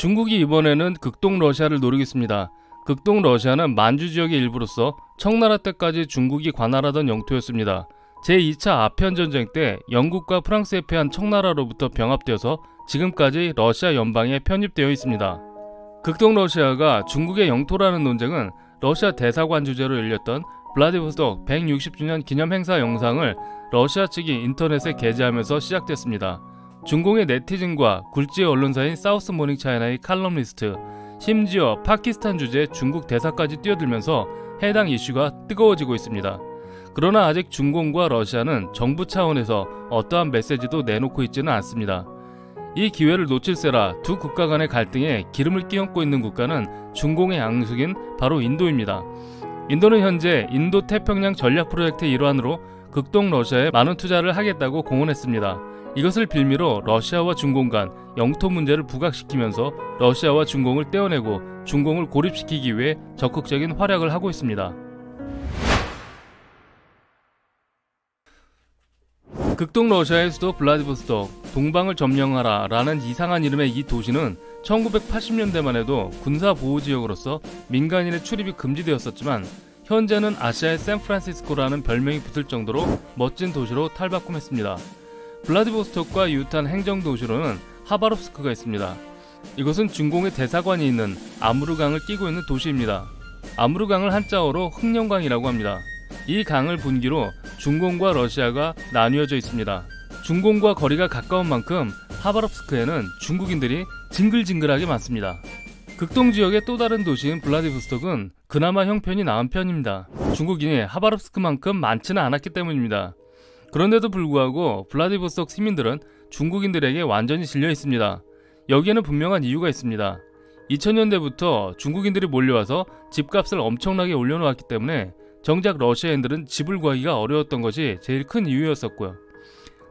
중국이 이번에는 극동 러시아를 노리겠습니다. 극동 러시아는 만주 지역의 일부로서 청나라 때까지 중국이 관할하던 영토였습니다. 제2차 아편 전쟁 때 영국과 프랑스에 패한 청나라로부터 병합되어서 지금까지 러시아 연방에 편입되어 있습니다. 극동 러시아가 중국의 영토라는 논쟁은 러시아 대사관 주재로 열렸던 블라디보스톡 160주년 기념 행사 영상을 러시아 측이 인터넷에 게재하면서 시작됐습니다. 중공의 네티즌과 굴지의 언론사인 사우스 모닝 차이나의 칼럼니스트, 심지어 파키스탄 주재 중국 대사까지 뛰어들면서 해당 이슈가 뜨거워지고 있습니다. 그러나 아직 중공과 러시아는 정부 차원에서 어떠한 메시지도 내놓고 있지는 않습니다. 이 기회를 놓칠세라 두 국가 간의 갈등에 기름을 끼얹고 있는 국가는 중공의 양숙인 바로 인도입니다. 인도는 현재 인도 태평양 전략 프로젝트의 일환으로 극동 러시아에 많은 투자를 하겠다고 공언했습니다. 이것을 빌미로 러시아와 중공 간 영토 문제를 부각시키면서 러시아와 중공을 떼어내고 중공을 고립시키기 위해 적극적인 활약을 하고 있습니다. 극동 러시아의 수도 블라디보스톡, 동방을 점령하라 라는 이상한 이름의 이 도시는 1980년대만 해도 군사보호지역으로서 민간인의 출입이 금지되었었지만 현재는 아시아의 샌프란시스코라는 별명이 붙을 정도로 멋진 도시로 탈바꿈했습니다. 블라디보스톡과 유탄 행정도시로는 하바롭스크가 있습니다. 이곳은 중공의 대사관이 있는 아무르강을 끼고 있는 도시입니다. 아무르강을 한자어로 흑령강이라고 합니다. 이 강을 분기로 중공과 러시아가 나뉘어져 있습니다. 중공과 거리가 가까운 만큼 하바롭스크에는 중국인들이 징글징글하게 많습니다. 극동 지역의 또 다른 도시인 블라디보스톡은 그나마 형편이 나은 편입니다. 중국인이 하바롭스크만큼 많지는 않았기 때문입니다. 그런데도 불구하고 블라디보스톡 시민들은 중국인들에게 완전히 질려 있습니다. 여기에는 분명한 이유가 있습니다. 2000년대부터 중국인들이 몰려와서 집값을 엄청나게 올려놓았기 때문에 정작 러시아인들은 집을 구하기가 어려웠던 것이 제일 큰 이유였었고요.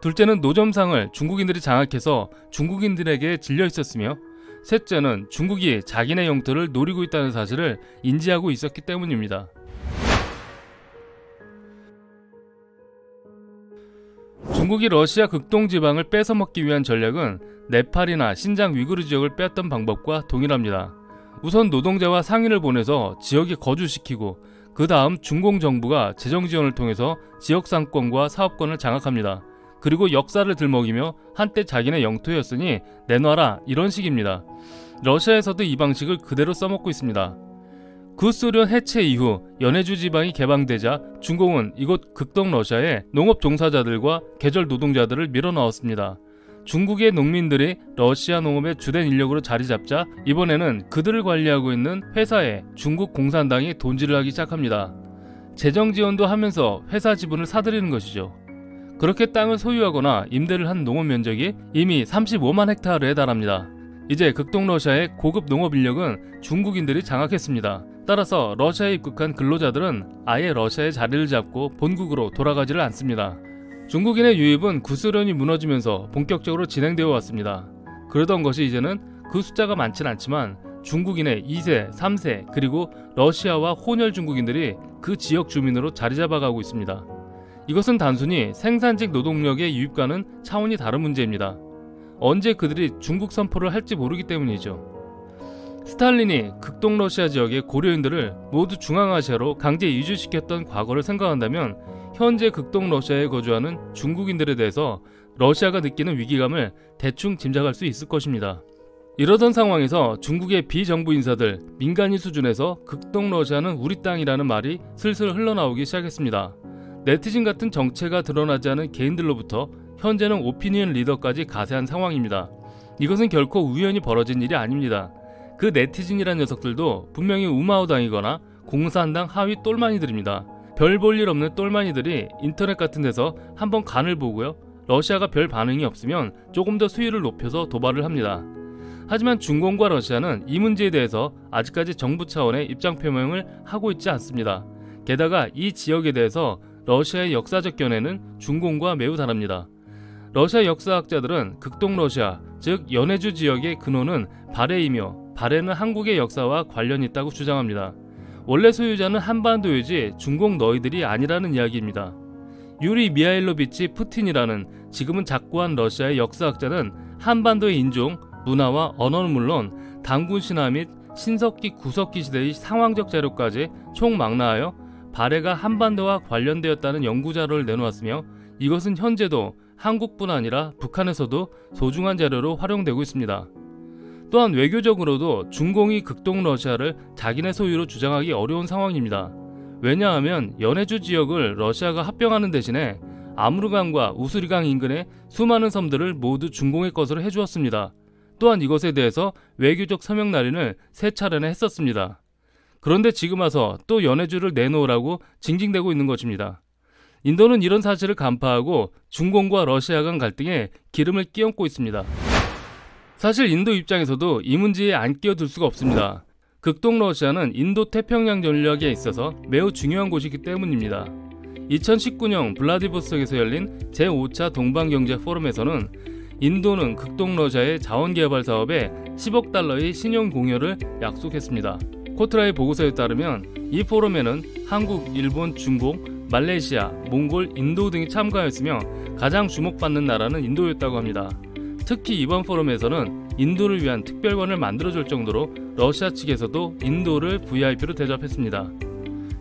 둘째는 노점상을 중국인들이 장악해서 중국인들에게 질려 있었으며, 셋째는 중국이 자기네 영토를 노리고 있다는 사실을 인지하고 있었기 때문입니다. 중국이 러시아 극동 지방을 뺏어먹기 위한 전략은 네팔이나 신장 위구르 지역을 빼앗던 방법과 동일합니다. 우선 노동자와 상인을 보내서 지역에 거주시키고 그 다음 중공 정부가 재정 지원을 통해서 지역 상권과 사업권을 장악합니다. 그리고 역사를 들먹이며 한때 자기네 영토였으니 내놔라, 이런 식입니다. 러시아에서도 이 방식을 그대로 써먹고 있습니다. 구소련 해체 이후 연해주 지방이 개방되자 중공은 이곳 극동 러시아에 농업 종사자들과 계절 노동자들을 밀어넣었습니다. 중국의 농민들이 러시아 농업의 주된 인력으로 자리 잡자 이번에는 그들을 관리하고 있는 회사에 중국 공산당이 돈질을 하기 시작합니다. 재정 지원도 하면서 회사 지분을 사들이는 것이죠. 그렇게 땅을 소유하거나 임대를 한 농업 면적이 이미 35만 헥타르에 달합니다. 이제 극동 러시아의 고급 농업 인력은 중국인들이 장악했습니다. 따라서 러시아에 입국한 근로자들은 아예 러시아의 자리를 잡고 본국으로 돌아가지를 않습니다. 중국인의 유입은 구소련이 무너지면서 본격적으로 진행되어 왔습니다. 그러던 것이 이제는 그 숫자가 많진 않지만 중국인의 2세, 3세 그리고 러시아와 혼혈 중국인들이 그 지역 주민으로 자리 잡아가고 있습니다. 이것은 단순히 생산직 노동력의 유입과는 차원이 다른 문제입니다. 언제 그들이 중국 선포를 할지 모르기 때문이죠. 스탈린이 극동 러시아 지역의 고려인들을 모두 중앙아시아로 강제 이주시켰던 과거를 생각한다면 현재 극동 러시아에 거주하는 중국인들에 대해서 러시아가 느끼는 위기감을 대충 짐작할 수 있을 것입니다. 이러던 상황에서 중국의 비정부 인사들, 민간인 수준에서 극동 러시아는 우리 땅이라는 말이 슬슬 흘러나오기 시작했습니다. 네티즌 같은 정체가 드러나지 않은 개인들로부터 현재는 오피니언 리더까지 가세한 상황입니다. 이것은 결코 우연히 벌어진 일이 아닙니다. 그 네티즌이란 녀석들도 분명히 우마우당이거나 공산당 하위 똘마니들입니다. 별 볼 일 없는 똘마니들이 인터넷 같은 데서 한번 간을 보고요, 러시아가 별 반응이 없으면 조금 더 수위를 높여서 도발을 합니다. 하지만 중공과 러시아는 이 문제에 대해서 아직까지 정부 차원의 입장 표명을 하고 있지 않습니다. 게다가 이 지역에 대해서 러시아의 역사적 견해는 중공과 매우 다릅니다. 러시아 역사학자들은 극동 러시아, 즉 연해주 지역의 근원은 발해이며 발해는 한국의 역사와 관련이 있다고 주장합니다. 원래 소유자는 한반도이지 중공 너희들이 아니라는 이야기입니다. 유리 미하일로비치 푸틴이라는 지금은 작고한 러시아의 역사학자는 한반도의 인종, 문화와 언어는 물론 단군 신화 및 신석기 구석기 시대의 상황적 자료까지 총망라하여 발해가 한반도와 관련되었다는 연구자료를 내놓았으며 이것은 현재도 한국뿐 아니라 북한에서도 소중한 자료로 활용되고 있습니다. 또한 외교적으로도 중공이 극동 러시아를 자기네 소유로 주장하기 어려운 상황입니다. 왜냐하면 연해주 지역을 러시아가 합병하는 대신에 아무르강과 우스리강 인근의 수많은 섬들을 모두 중공의 것으로 해주었습니다. 또한 이것에 대해서 외교적 서명 날인을 3차례나 했었습니다. 그런데 지금 와서 또 연해주를 내놓으라고 징징대고 있는 것입니다. 인도는 이런 사실을 간파하고 중공과 러시아 간 갈등에 기름을 끼얹고 있습니다. 사실 인도 입장에서도 이 문제에 안 끼어들 수가 없습니다. 극동 러시아는 인도 태평양 전략에 있어서 매우 중요한 곳이기 때문입니다. 2019년 블라디보스톡에서 열린 제5차 동방경제 포럼에서는 인도는 극동 러시아의 자원개발 사업에 10억 달러의 신용 공여를 약속했습니다. 코트라의 보고서에 따르면 이 포럼에는 한국, 일본, 중국, 말레이시아, 몽골, 인도 등이 참가했으며 가장 주목받는 나라는 인도였다고 합니다. 특히 이번 포럼에서는 인도를 위한 특별관을 만들어줄 정도로 러시아 측에서도 인도를 VIP로 대접했습니다.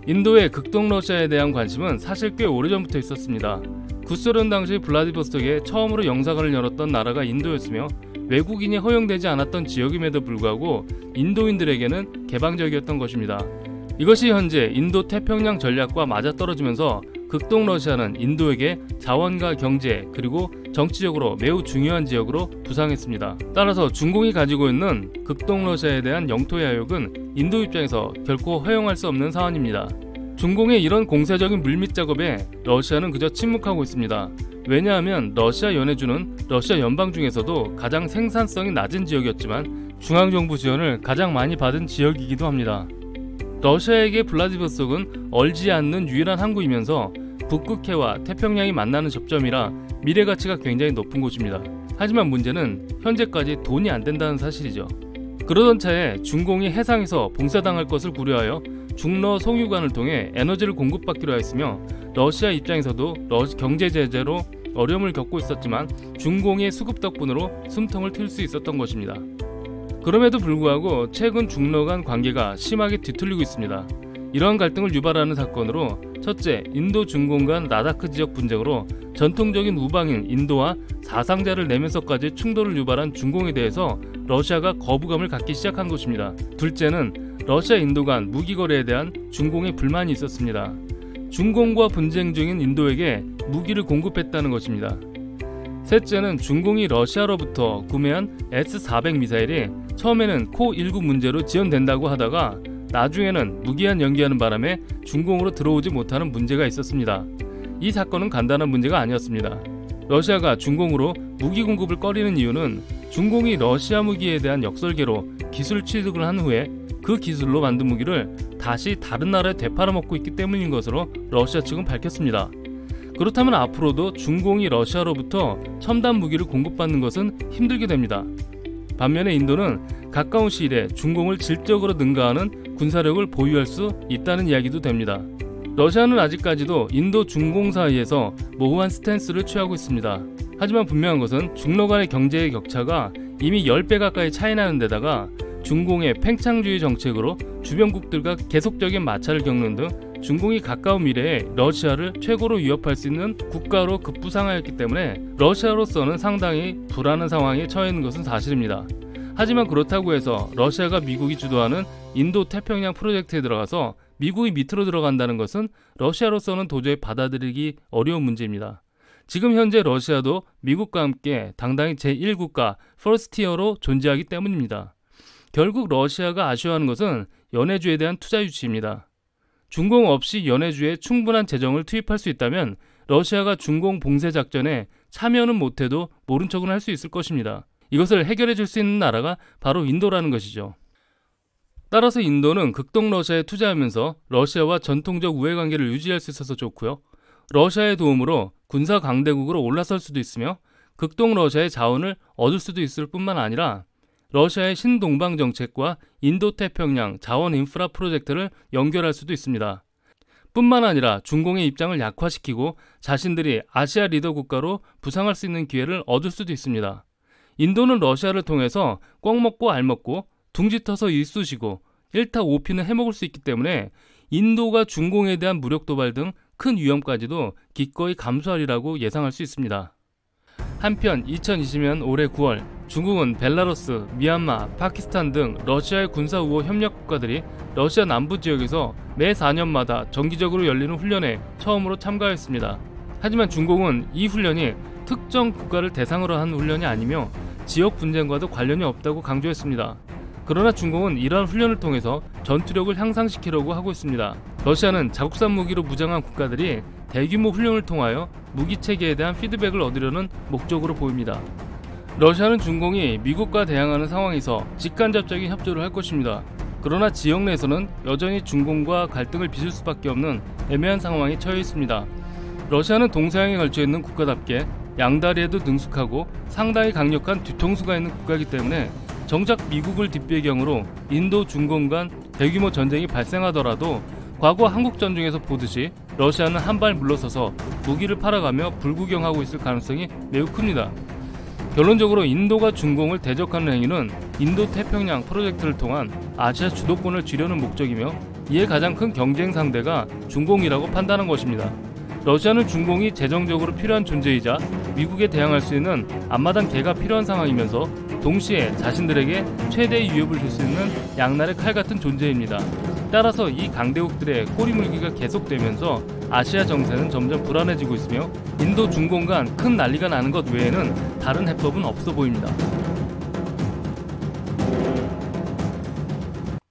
인도의 극동 러시아에 대한 관심은 사실 꽤 오래전부터 있었습니다. 구소련 당시 블라디보스톡에 처음으로 영사관을 열었던 나라가 인도였으며 외국인이 허용되지 않았던 지역임에도 불구하고 인도인들에게는 개방적이었던 것입니다. 이것이 현재 인도 태평양 전략과 맞아떨어지면서 극동 러시아는 인도에게 자원과 경제 그리고 정치적으로 매우 중요한 지역으로 부상했습니다. 따라서 중공이 가지고 있는 극동 러시아에 대한 영토의 하욕은 인도 입장에서 결코 허용할 수 없는 사안입니다. 중공의 이런 공세적인 물밑 작업에 러시아는 그저 침묵하고 있습니다. 왜냐하면 러시아 연해주는 러시아 연방 중에서도 가장 생산성이 낮은 지역이었지만 중앙정부 지원을 가장 많이 받은 지역이기도 합니다. 러시아에게 블라디보스톡은 얼지 않는 유일한 항구이면서 북극해와 태평양이 만나는 접점이라 미래 가치가 굉장히 높은 곳입니다. 하지만 문제는 현재까지 돈이 안 된다는 사실이죠. 그러던 차에 중공이 해상에서 봉쇄당할 것을 고려하여 중러 송유관을 통해 에너지를 공급받기로 하였으며 러시아 입장에서도 경제 제재로 어려움을 겪고 있었지만 중공의 수급 덕분으로 숨통을 트일 수 있었던 것입니다. 그럼에도 불구하고 최근 중러 간 관계가 심하게 뒤틀리고 있습니다. 이러한 갈등을 유발하는 사건으로 첫째, 인도 중공 간 라다크 지역 분쟁으로 전통적인 우방인 인도와 사상자를 내면서까지 충돌을 유발한 중공에 대해서 러시아가 거부감을 갖기 시작한 것입니다. 둘째는 러시아 인도 간 무기 거래에 대한 중공의 불만이 있었습니다. 중공과 분쟁 중인 인도에게 무기를 공급했다는 것입니다. 셋째는 중공이 러시아로부터 구매한 S-400 미사일이 처음에는 코19 문제로 지연된다고 하다가 나중에는 무기한 연기하는 바람에 중공으로 들어오지 못하는 문제가 있었습니다. 이 사건은 간단한 문제가 아니었습니다. 러시아가 중공으로 무기 공급을 꺼리는 이유는 중공이 러시아 무기에 대한 역설계로 기술 취득을 한 후에 그 기술로 만든 무기를 다시 다른 나라에 되팔아먹고 있기 때문인 것으로 러시아 측은 밝혔습니다. 그렇다면 앞으로도 중공이 러시아로부터 첨단 무기를 공급받는 것은 힘들게 됩니다. 반면에 인도는 가까운 시일에 중공을 질적으로 능가하는 군사력을 보유할 수 있다는 이야기도 됩니다. 러시아는 아직까지도 인도 중공 사이에서 모호한 스탠스를 취하고 있습니다. 하지만 분명한 것은 중러 간의 경제의 격차가 이미 10배 가까이 차이 나는 데다가 중공의 팽창주의 정책으로 주변국들과 계속적인 마찰을 겪는 등 중공이 가까운 미래에 러시아를 최고로 위협할 수 있는 국가로 급부상하였기 때문에 러시아로서는 상당히 불안한 상황에 처해 있는 것은 사실입니다. 하지만 그렇다고 해서 러시아가 미국이 주도하는 인도 태평양 프로젝트에 들어가서 미국이 밑으로 들어간다는 것은 러시아로서는 도저히 받아들이기 어려운 문제입니다. 지금 현재 러시아도 미국과 함께 당당히 제1국가 퍼스티어로 존재하기 때문입니다. 결국 러시아가 아쉬워하는 것은 연해주에 대한 투자 유치입니다. 중공 없이 연해주에 충분한 재정을 투입할 수 있다면 러시아가 중공 봉쇄 작전에 참여는 못해도 모른 척은 할 수 있을 것입니다. 이것을 해결해 줄 수 있는 나라가 바로 인도라는 것이죠. 따라서 인도는 극동 러시아에 투자하면서 러시아와 전통적 우애 관계를 유지할 수 있어서 좋고요. 러시아의 도움으로 군사 강대국으로 올라설 수도 있으며 극동 러시아의 자원을 얻을 수도 있을 뿐만 아니라 러시아의 신동방 정책과 인도태평양 자원 인프라 프로젝트를 연결할 수도 있습니다. 뿐만 아니라 중공의 입장을 약화시키고 자신들이 아시아 리더 국가로 부상할 수 있는 기회를 얻을 수도 있습니다. 인도는 러시아를 통해서 꽉 먹고 알 먹고 둥지 터서 일쑤시고 1타 5피는 해먹을 수 있기 때문에 인도가 중공에 대한 무력 도발 등 큰 위험까지도 기꺼이 감수하리라고 예상할 수 있습니다. 한편 2020년 올해 9월 중국은 벨라루스, 미얀마, 파키스탄 등 러시아의 군사 우호 협력 국가들이 러시아 남부 지역에서 매 4년마다 정기적으로 열리는 훈련에 처음으로 참가했습니다. 하지만 중공은 이 훈련이 특정 국가를 대상으로 한 훈련이 아니며 지역 분쟁과도 관련이 없다고 강조했습니다. 그러나 중공은 이러한 훈련을 통해서 전투력을 향상시키려고 하고 있습니다. 러시아는 자국산 무기로 무장한 국가들이 대규모 훈련을 통하여 무기 체계에 대한 피드백을 얻으려는 목적으로 보입니다. 러시아는 중공이 미국과 대항하는 상황에서 직간접적인 협조를 할 것입니다. 그러나 지역 내에서는 여전히 중공과 갈등을 빚을 수밖에 없는 애매한 상황에 처해 있습니다. 러시아는 동서양에 걸쳐 있는 국가답게 양다리에도 능숙하고 상당히 강력한 뒤통수가 있는 국가이기 때문에 정작 미국을 뒷배경으로 인도 중공 간 대규모 전쟁이 발생하더라도 과거 한국전쟁에서 보듯이 러시아는 한 발 물러서서 무기를 팔아가며 불구경하고 있을 가능성이 매우 큽니다. 결론적으로 인도가 중공을 대적하는 행위는 인도 태평양 프로젝트를 통한 아시아 주도권을 쥐려는 목적이며 이에 가장 큰 경쟁 상대가 중공이라고 판단한 것입니다. 러시아는 중공이 재정적으로 필요한 존재이자 미국에 대항할 수 있는 앞마당 개가 필요한 상황이면서 동시에 자신들에게 최대의 위협을 줄 수 있는 양날의 칼 같은 존재입니다. 따라서 이 강대국들의 꼬리물기가 계속되면서 아시아 정세는 점점 불안해지고 있으며 인도 중공 간 큰 난리가 나는 것 외에는 다른 해법은 없어 보입니다.